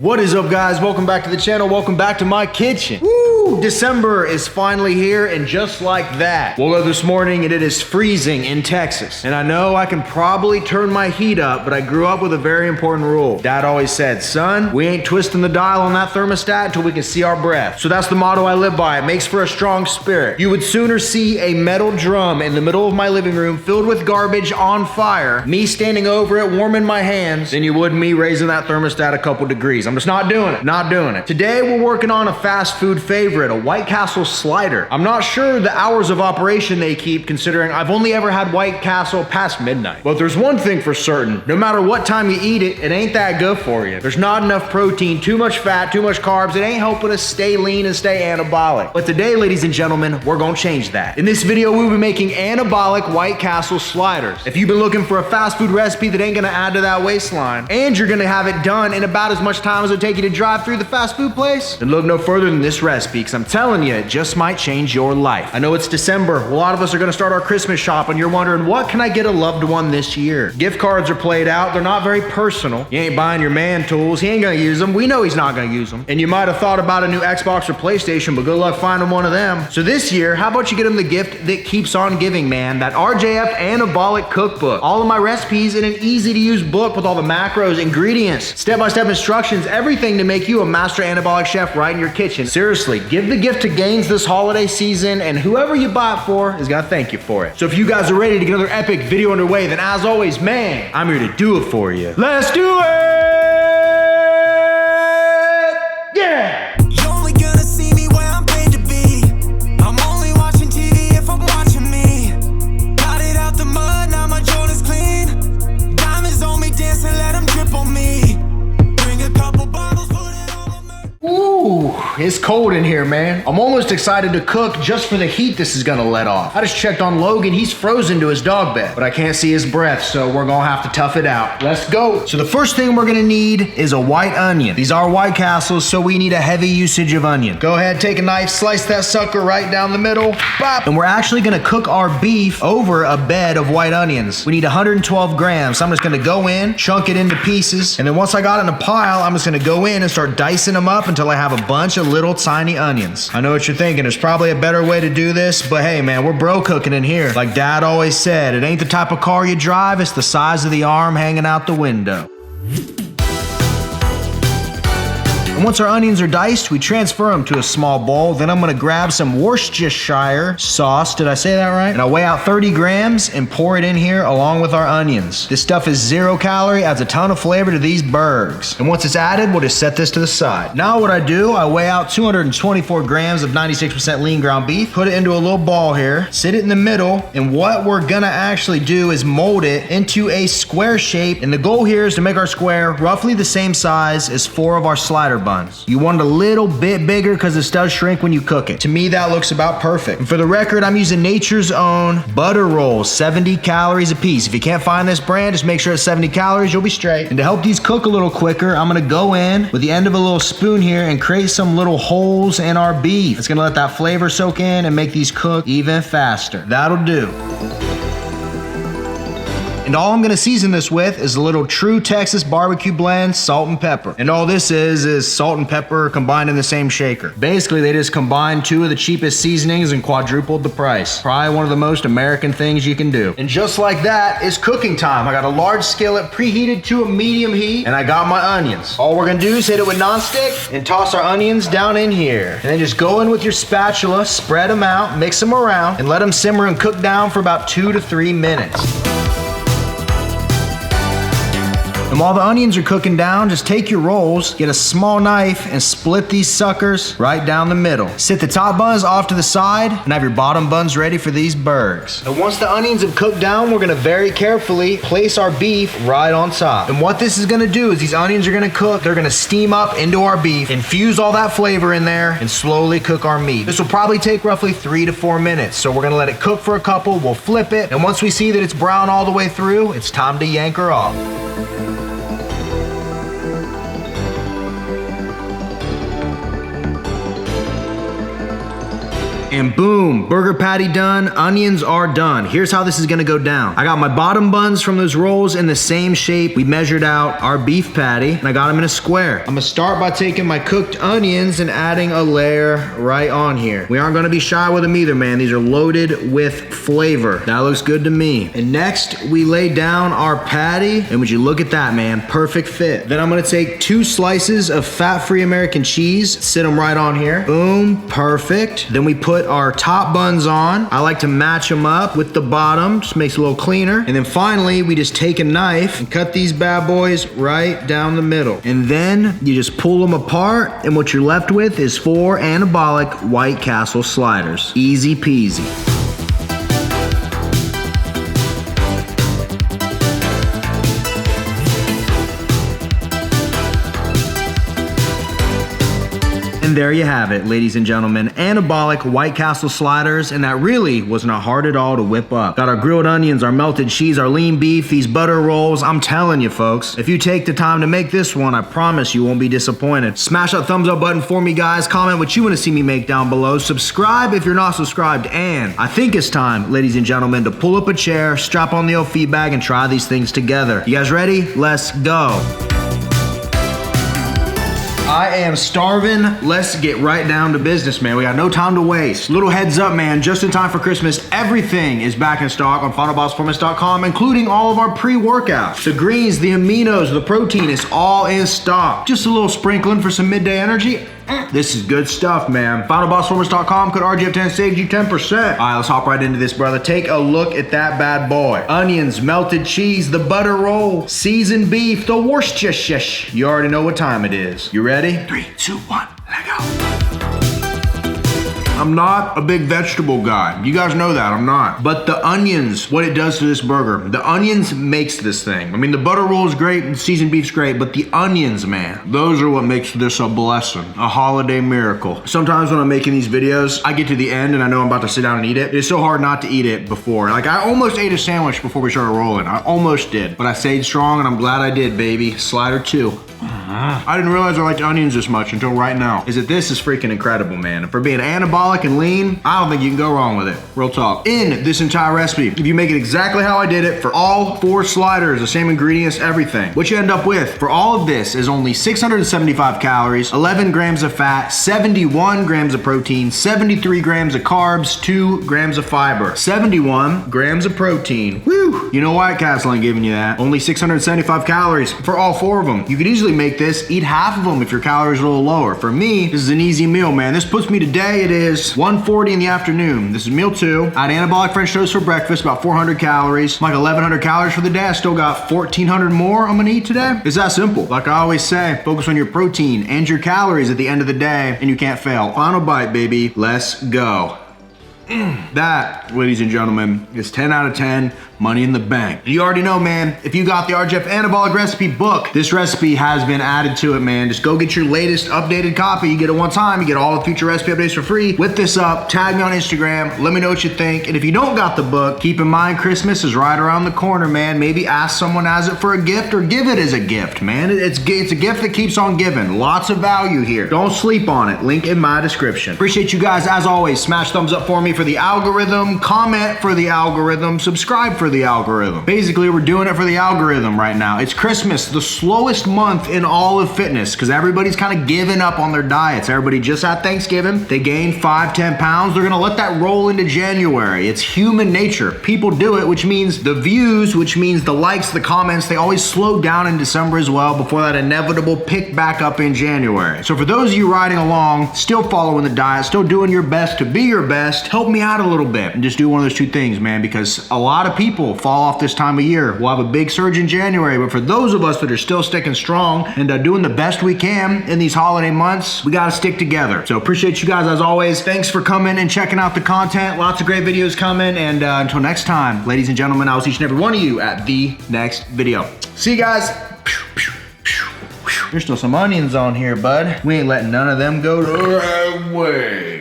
What is up, guys? Welcome back to the channel. Welcome back to my kitchen. Woo! December is finally here, and just like that, woke up this morning and it is freezing in Texas. And I know I can probably turn my heat up, but I grew up with a very important rule. Dad always said, son, we ain't twisting the dial on that thermostat until we can see our breath. So that's the motto I live by. It makes for a strong spirit. You would sooner see a metal drum in the middle of my living room filled with garbage on fire, me standing over it warming my hands, than you would me raising that thermostat a couple degrees. I'm just not doing it. Not doing it. Today we're working on a fast food favorite, a White Castle slider. I'm not sure the hours of operation they keep, considering I've only ever had White Castle past midnight. But there's one thing for certain. No matter what time you eat it, it ain't that good for you. There's not enough protein, too much fat, too much carbs. It ain't helping us stay lean and stay anabolic. But today, ladies and gentlemen, we're gonna change that. In this video, we'll be making anabolic White Castle sliders. If you've been looking for a fast food recipe that ain't gonna add to that waistline, and you're gonna have it done in about as much time as it take you to drive through the fast food place, then look no further than this recipe, because I'm telling you, it just might change your life. I know it's December. A lot of us are gonna start our Christmas shop, and you're wondering, what can I get a loved one this year? Gift cards are played out. They're not very personal. You ain't buying your man tools. He ain't gonna use them. We know he's not gonna use them. And you might have thought about a new Xbox or PlayStation, but good luck finding one of them. So this year, how about you get him the gift that keeps on giving, man? That RJF Anabolic Cookbook. All of my recipes in an easy-to-use book with all the macros, ingredients, step-by-step instructions, everything to make you a master anabolic chef right in your kitchen. Seriously, give the gift to Gaines this holiday season, and whoever you buy it for is gonna thank you for it. So if you guys are ready to get another epic video underway, then as always, man, I'm here to do it for you. Let's do it! Yeah! It's cold in here, man. I'm almost excited to cook just for the heat this is gonna let off. I just checked on Logan. He's frozen to his dog bed, but I can't see his breath, so we're gonna have to tough it out. Let's go. So the first thing we're gonna need is a white onion. These are White Castles, so we need a heavy usage of onion. Go ahead, take a knife, slice that sucker right down the middle. Bop. And we're actually gonna cook our beef over a bed of white onions. We need 112 grams. So I'm just gonna go in, chunk it into pieces, and then once I got it in a pile, I'm just gonna go in and start dicing them up until I have a bunch of little tiny onions. I know what you're thinking. There's probably a better way to do this, but hey, man, we're bro cooking in here. Like Dad always said, it ain't the type of car you drive, it's the size of the arm hanging out the window. And once our onions are diced, we transfer them to a small bowl. Then I'm gonna grab some Worcestershire sauce. Did I say that right? And I'll weigh out 30 grams and pour it in here along with our onions. This stuff is 0 calorie, adds a ton of flavor to these burgers. And once it's added, we'll just set this to the side. Now what I do, I weigh out 224 grams of 96% lean ground beef, put it into a little ball here, sit it in the middle, and what we're gonna actually do is mold it into a square shape. And the goal here is to make our square roughly the same size as 4 of our slider buns. You want it a little bit bigger because this does shrink when you cook it. To me, that looks about perfect. And for the record, I'm using Nature's Own butter rolls, 70 calories a piece. If you can't find this brand, just make sure it's 70 calories, you'll be straight. And to help these cook a little quicker, I'm gonna go in with the end of a little spoon here and create some little holes in our beef. It's gonna let that flavor soak in and make these cook even faster. That'll do. And all I'm gonna season this with is a little true Texas barbecue blend, salt and pepper. And all this is salt and pepper combined in the same shaker. Basically, they just combined 2 of the cheapest seasonings and quadrupled the price. Probably one of the most American things you can do. And just like that, it's cooking time. I got a large skillet preheated to a medium heat, and I got my onions. All we're gonna do is hit it with nonstick and toss our onions down in here. And then just go in with your spatula, spread them out, mix them around, and let them simmer and cook down for about 2 to 3 minutes. And while the onions are cooking down, just take your rolls, get a small knife, and split these suckers right down the middle. Sit the top buns off to the side, and have your bottom buns ready for these burgers. And once the onions have cooked down, we're gonna very carefully place our beef right on top. And what this is gonna do is these onions are gonna cook, they're gonna steam up into our beef, infuse all that flavor in there, and slowly cook our meat. This will probably take roughly 3 to 4 minutes. So we're gonna let it cook for a couple, we'll flip it, and once we see that it's brown all the way through, it's time to yank her off. And boom, burger patty done, onions are done. Here's how this is gonna go down. I got my bottom buns from those rolls in the same shape. We measured out our beef patty, and I got them in a square. I'm gonna start by taking my cooked onions and adding a layer right on here. We aren't gonna be shy with them either, man. These are loaded with flavor. That looks good to me. And next, we lay down our patty, and would you look at that, man? Perfect fit. Then I'm gonna take 2 slices of fat-free American cheese, sit them right on here. Boom, perfect. Then we put our top buns on. I like to match them up with the bottom, just makes it a little cleaner. And then finally, we just take a knife and cut these bad boys right down the middle. And then you just pull them apart, and what you're left with is 4 Anabolic White Castle sliders. Easy peasy. And there you have it, ladies and gentlemen. Anabolic White Castle sliders, and that really was not hard at all to whip up. Got our grilled onions, our melted cheese, our lean beef, these butter rolls. I'm telling you, folks, if you take the time to make this one, I promise you won't be disappointed. Smash that thumbs up button for me, guys. Comment what you want to see me make down below. Subscribe if you're not subscribed. And I think it's time, ladies and gentlemen, to pull up a chair, strap on the old feed bag, and try these things together. You guys ready? Let's go. I am starving. Let's get right down to business, man. We got no time to waste. Little heads up, man, just in time for Christmas, everything is back in stock on finalbossperformance.com, including all of our pre-workouts. The greens, the aminos, the protein is all in stock. Just a little sprinkling for some midday energy. This is good stuff, man. Finalbossperformance.com, code RGF10 saves you 10%. All right, let's hop right into this, brother. Take a look at that bad boy. Onions, melted cheese, the butter roll, seasoned beef, the Worcestershire. You already know what time it is. You ready? 3, 2, 1, let go. I'm not a big vegetable guy. You guys know that, I'm not. But the onions, what it does to this burger, the onions makes this thing. I mean, the butter roll is great and seasoned beef's great, but the onions, man, those are what makes this a blessing, a holiday miracle. Sometimes when I'm making these videos, I get to the end and I know I'm about to sit down and eat it. It's so hard not to eat it before. Like, I almost ate a sandwich before we started rolling. I almost did, but I stayed strong and I'm glad I did, baby. Slider 2. I didn't realize I liked onions this much until right now. This is freaking incredible, man. For being anabolic and lean, I don't think you can go wrong with it. Real talk. In this entire recipe, if you make it exactly how I did it for all 4 sliders, the same ingredients, everything, what you end up with for all of this is only 675 calories, 11 grams of fat, 71 grams of protein, 73 grams of carbs, 2 grams of fiber. 71 grams of protein. Woo! You know White Castle ain't giving you that. Only 675 calories for all 4 of them. You could easily make this, eat half of them if your calories are a little lower. For me, this is an easy meal, man. This puts me today, it is 1:40 in the afternoon. This is meal 2. I had anabolic French toast for breakfast, about 400 calories. Like 1,100 calories for the day. I still got 1,400 more I'm gonna eat today. It's that simple. Like I always say, focus on your protein and your calories at the end of the day, and you can't fail. Final bite, baby. Let's go. That, ladies and gentlemen, is 10 out of 10. Money in the bank. You already know, man, if you got the RGF Anabolic Recipe book, this recipe has been added to it, man. Just go get your latest updated copy. You get it one time, you get all the future recipe updates for free. Whip this up, tag me on Instagram, let me know what you think. And if you don't got the book, keep in mind Christmas is right around the corner, man. Maybe ask someone as it for a gift or give it as a gift, man. It's a gift that keeps on giving. Lots of value here. Don't sleep on it. Link in my description. Appreciate you guys, as always. Smash thumbs up for me for the algorithm, comment for the algorithm, subscribe for the algorithm. Basically, we're doing it for the algorithm right now. It's Christmas, the slowest month in all of fitness, because everybody's kind of giving up on their diets. Everybody just had Thanksgiving. They gained 5-10 pounds. They're gonna let that roll into January. It's human nature. People do it, which means the views, which means the likes, the comments, they always slow down in December as well before that inevitable pick back up in January. So for those of you riding along, still following the diet, still doing your best to be your best, help me out a little bit and just do one of those 2 things, man, because a lot of people fall off this time of year. We'll have a big surge in January, but for those of us that are still sticking strong and doing the best we can in these holiday months, we gotta stick together. So appreciate you guys as always. Thanks for coming and checking out the content. Lots of great videos coming, and until next time, ladies and gentlemen, I'll see each and every one of you at the next video. See you guys. There's still some onions on here, bud. We ain't letting none of them go the right way.